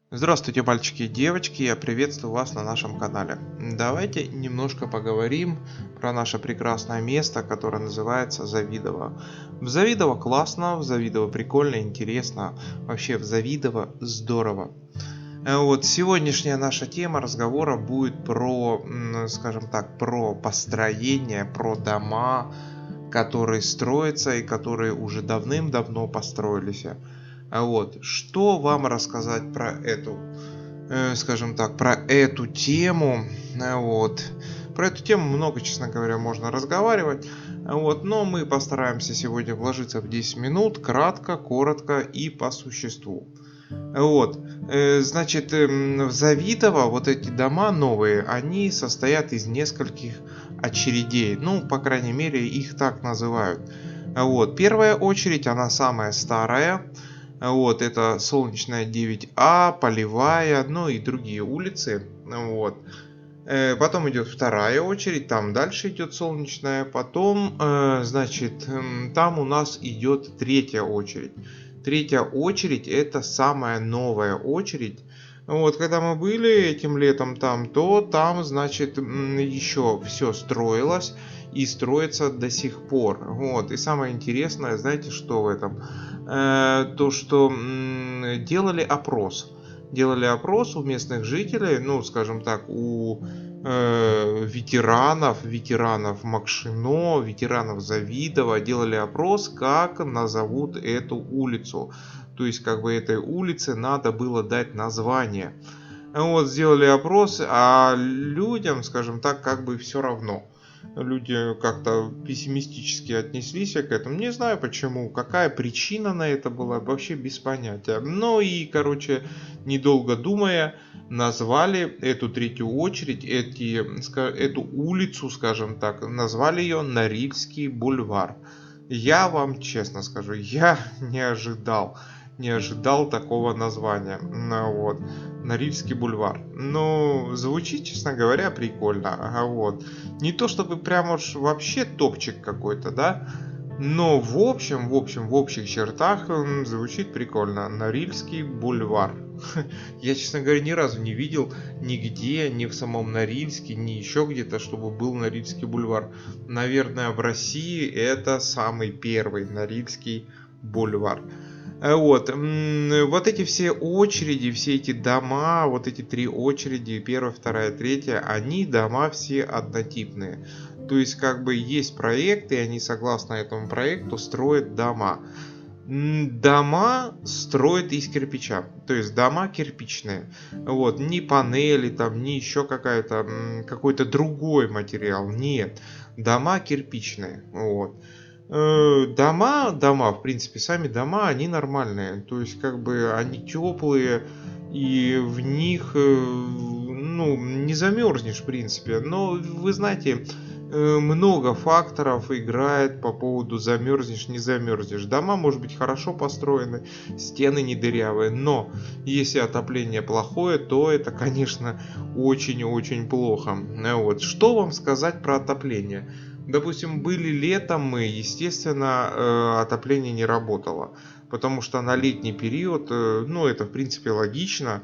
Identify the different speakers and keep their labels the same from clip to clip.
Speaker 1: Здравствуйте, мальчики и девочки, я приветствую вас на нашем канале. Давайте немножко поговорим про наше прекрасное место, которое называется Завидово. В Завидово классно, в Завидово прикольно, интересно, вообще в Завидово здорово. Вот сегодняшняя наша тема разговора будет про, скажем так, про построение, про дома, которые строятся и которые уже давным-давно построились. Вот, что вам рассказать про эту скажем так, про эту тему. Вот. Про эту тему много, честно говоря, можно разговаривать. Вот, но мы постараемся сегодня вложиться в 10 минут, кратко, коротко и по существу. Вот, значит, в Завидово вот эти дома новые, они состоят из нескольких очередей. Ну, по крайней мере, их так называют. Вот, первая очередь, она самая старая. Вот, это Солнечная 9А, Полевая, ну и другие улицы. Вот. Потом идет вторая очередь, там дальше идет Солнечная. Потом, значит, там у нас идет третья очередь. Третья очередь это самая новая очередь. Вот, когда мы были этим летом там, то там, значит, еще все строилось и строится до сих пор. Вот, и самое интересное, знаете, что в этом? То, что делали опрос. Делали опрос у местных жителей, ну, скажем так, у ветеранов Макшино, ветеранов Завидово, делали опрос, как назовут эту улицу. То есть, как бы этой улице надо было дать название. Вот, сделали опрос, а людям, скажем так, как бы все равно. Люди как-то пессимистически отнеслись к этому. Не знаю почему, какая причина на это была, вообще без понятия. Ну и, короче, недолго думая, назвали эту третью очередь, эту улицу, скажем так, назвали ее Норильский бульвар. Я вам честно скажу, я не ожидал такого названия. Ну, вот. Норильский бульвар. Ну, звучит, честно говоря, прикольно. Вот. Не то чтобы прям уж вообще топчик какой-то, да? Но в общих чертах звучит прикольно. Норильский бульвар. Я, честно говоря, ни разу не видел нигде, ни в самом Норильске, ни еще где-то, чтобы был Норильский бульвар. Наверное, в России это самый первый Норильский бульвар. Вот, вот эти все очереди, все эти дома, вот эти три очереди, первая, вторая, третья, они дома все однотипные. То есть как бы есть проект, и они согласно этому проекту строят дома. Дома строят из кирпича, то есть дома кирпичные. Вот, ни панели там, ни еще какой-то другой материал, нет. Дома кирпичные, вот. Дома, в принципе, сами дома, они нормальные. То есть, как бы, они теплые, и в них, ну, не замерзнешь, в принципе. Но, вы знаете, много факторов играет по поводу замерзнешь, не замерзнешь. Дома, может быть, хорошо построены, стены не дырявые, но если отопление плохое, то это, конечно, очень-очень плохо. Вот. Что вам сказать про отопление? Допустим, были летом мы, естественно, отопление не работало, потому что на летний период, ну, это в принципе логично,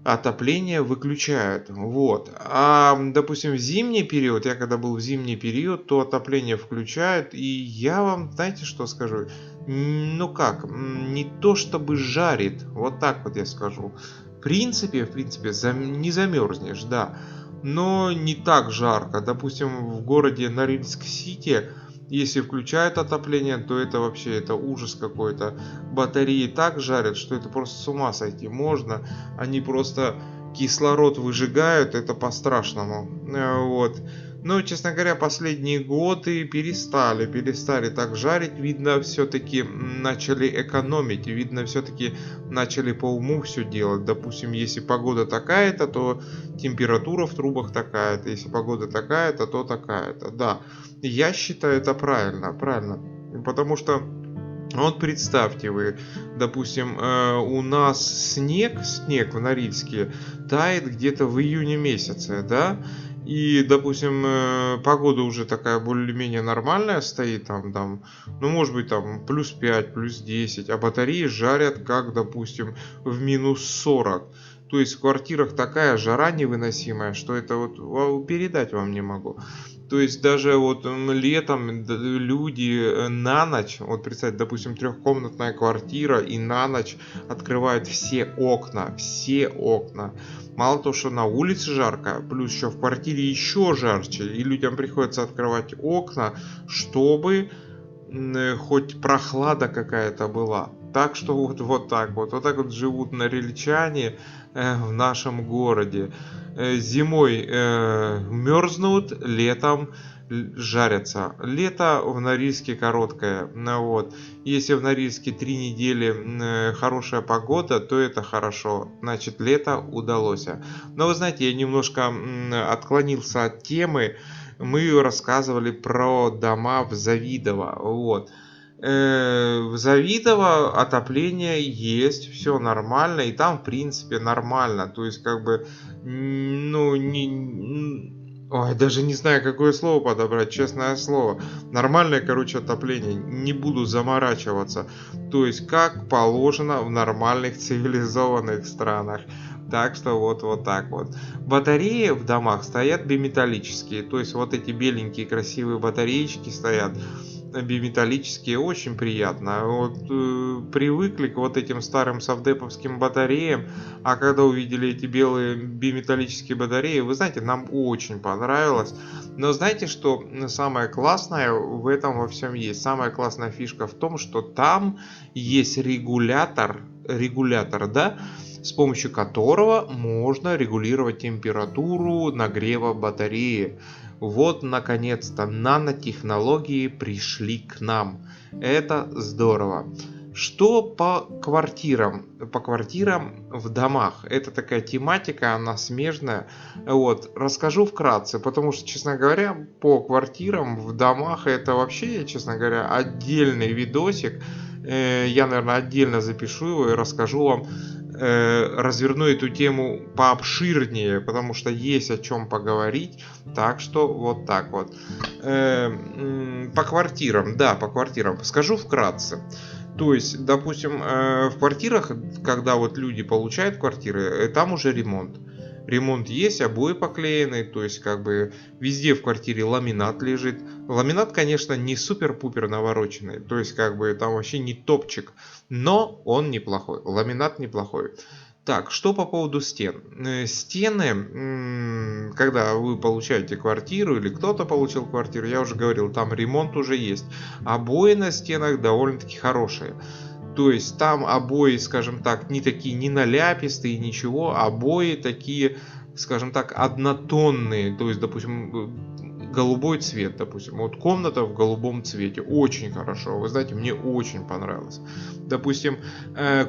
Speaker 1: отопление выключают. Вот. А, допустим, в зимний период, я когда был в зимний период, то отопление включают, и я вам, знаете, что скажу? Ну как, не то чтобы жарит, вот так вот я скажу. В принципе, не замерзнешь, да, но не так жарко. Допустим, в городе Норильск-Сити, если включают отопление, то это вообще это ужас какой-то. Батареи так жарят, что это просто с ума сойти можно. Они просто кислород выжигают, это по-страшному. Вот. Но, честно говоря, последние годы перестали так жарить. Видно, все-таки начали экономить. Видно, все-таки начали по уму все делать. Допустим, если погода такая-то, то температура в трубах такая-то. Если погода такая-то, то такая-то. Да, я считаю это правильно. Потому что вот представьте вы, допустим, у нас снег в Норильске тает где-то в июне месяце, да? и, допустим, погода уже такая более-менее нормальная стоит, ну, может быть, там плюс 5, плюс 10, а батареи жарят, как, допустим, в минус 40. То есть в квартирах такая жара невыносимая, что это вот передать вам не могу. То есть даже вот летом люди на ночь, вот представьте, допустим, трехкомнатная квартира, и на ночь открывают все окна, все окна. Мало того, что на улице жарко, плюс еще в квартире еще жарче, и людям приходится открывать окна, чтобы хоть прохлада какая-то была. Так что вот так вот живут норильчане в нашем городе. Зимой мерзнут, летом жарятся. Лето в Норильске короткое. Вот. Если в Норильске 3 недели хорошая погода, то это хорошо. Значит, лето удалось. Но вы знаете, я немножко отклонился от темы. Мы рассказывали про дома в Завидово. Вот. В Завидово отопление есть, все нормально, и там в принципе нормально. То есть как бы, ну, ой, даже не знаю, какое слово подобрать, честное слово. Нормальное, короче, отопление. Не буду заморачиваться. То есть, как положено в нормальных цивилизованных странах. Так что вот так вот. Батареи в домах стоят биметаллические. То есть, вот эти беленькие красивые батареечки стоят биметаллические, очень приятно. Вот привыкли к вот этим старым совдеповским батареям, а когда увидели эти белые биметаллические батареи, вы знаете, нам очень понравилось. Но знаете, что самое классное в этом во всем есть? Самая классная фишка в том, что там есть регулятор, да, с помощью которого можно регулировать температуру нагрева батареи. Вот, наконец-то, нанотехнологии пришли к нам. Это здорово. Что по квартирам? По квартирам в домах. Это такая тематика, она смежная. Вот, расскажу вкратце, потому что, честно говоря, по квартирам в домах это вообще, честно говоря, отдельный видосик. Я, наверное, отдельно запишу его и расскажу вам, разверну эту тему пообширнее, потому что есть о чем поговорить. Так что вот так вот. По квартирам, да, по квартирам. Скажу вкратце. То есть, допустим, в квартирах, когда вот люди получают квартиры, там уже ремонт. Ремонт есть, обои поклеены, то есть как бы везде в квартире ламинат лежит. Ламинат, конечно, не супер-пупер навороченный, то есть как бы там вообще не топчик, но он неплохой, ламинат неплохой. Так, что по поводу стен? Стены, когда вы получаете квартиру или кто-то получил квартиру, я уже говорил, там ремонт уже есть. Обои на стенах довольно-таки хорошие. То есть там обои, скажем так, не такие не наляпистые, ничего, обои такие, скажем так, однотонные. То есть, допустим, голубой цвет, допустим, вот комната в голубом цвете, очень хорошо, вы знаете, мне очень понравилось. Допустим,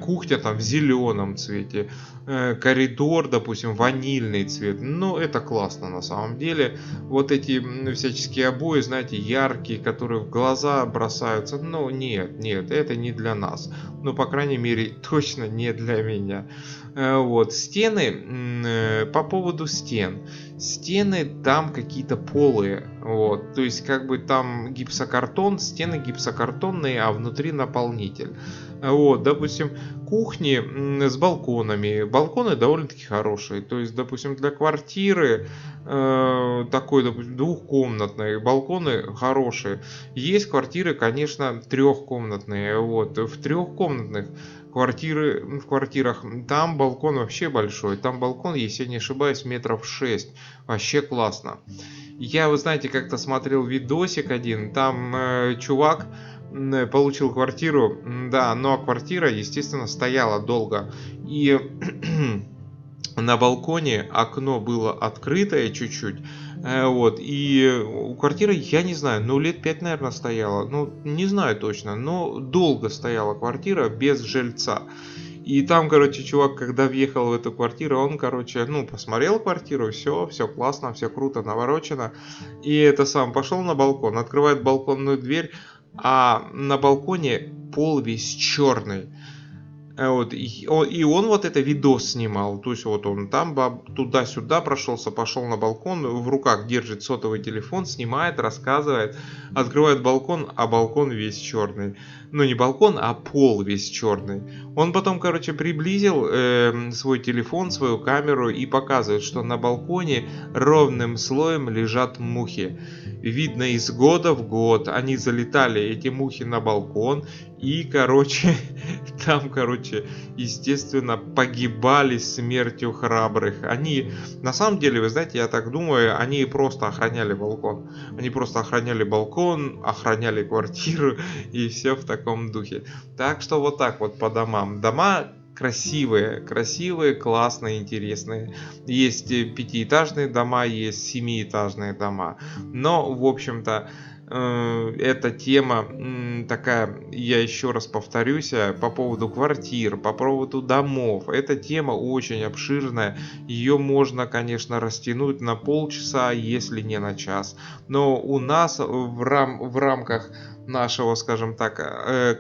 Speaker 1: кухня там в зеленом цвете, коридор, допустим, ванильный цвет, ну это классно на самом деле. Вот эти всяческие обои, знаете, яркие, которые в глаза бросаются, ну нет, это не для нас, ну по крайней мере точно не для меня. Вот, стены, по поводу стен. Стены там какие-то полые, вот, то есть как бы там гипсокартон, стены гипсокартонные, а внутри наполнитель. Вот, допустим, кухни с балконами. Балконы довольно-таки хорошие. То есть, допустим, для квартиры такой, допустим, двухкомнатной балконы хорошие. Есть квартиры, конечно, трехкомнатные. Вот, в трехкомнатных в квартирах там балкон вообще большой. Там балкон, если я не ошибаюсь, метров 6. Вообще классно. Я, вы знаете, как-то смотрел видосик один. Там чувак получил квартиру, да, но квартира, естественно, стояла долго. И на балконе окно было открытое чуть-чуть. Вот, и у квартиры, я не знаю, ну лет 5, наверное, стояла. Ну, не знаю точно, но долго стояла квартира без жильца. И там, короче, чувак, когда въехал в эту квартиру, он, короче, ну, посмотрел квартиру, все классно, все круто, наворочено. И это сам пошел на балкон, открывает балконную дверь, а на балконе пол весь черный. Вот, и он вот это видос снимал, то есть вот он там туда-сюда прошелся, пошел на балкон, в руках держит сотовый телефон, снимает, рассказывает, открывает балкон, а балкон весь черный. Ну не балкон, а пол весь черный. Он потом, короче, приблизил свой телефон, свою камеру и показывает, что на балконе ровным слоем лежат мухи. Видно, из года в год они залетали, эти мухи, на балкон, и, короче, там, короче, естественно, погибали смертью храбрых. Они, на самом деле, вы знаете, я так думаю, они просто охраняли балкон. Они просто охраняли балкон, охраняли квартиру и все в таком духе. Так что вот так вот по домам. Дома красивые, красивые, классные, интересные. Есть пятиэтажные дома, есть семиэтажные дома. Но, в общем-то, эта тема такая, я еще раз повторюсь, по поводу квартир, по поводу домов. Эта тема очень обширная. Ее можно, конечно, растянуть на полчаса, если не на час. Но у нас в рамках нашего, скажем так,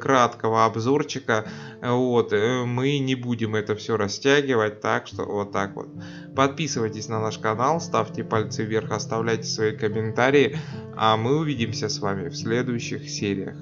Speaker 1: краткого обзорчика, вот, мы не будем это все растягивать, так что вот так вот. Подписывайтесь на наш канал, ставьте пальцы вверх, оставляйте свои комментарии, а мы увидимся с вами в следующих сериях.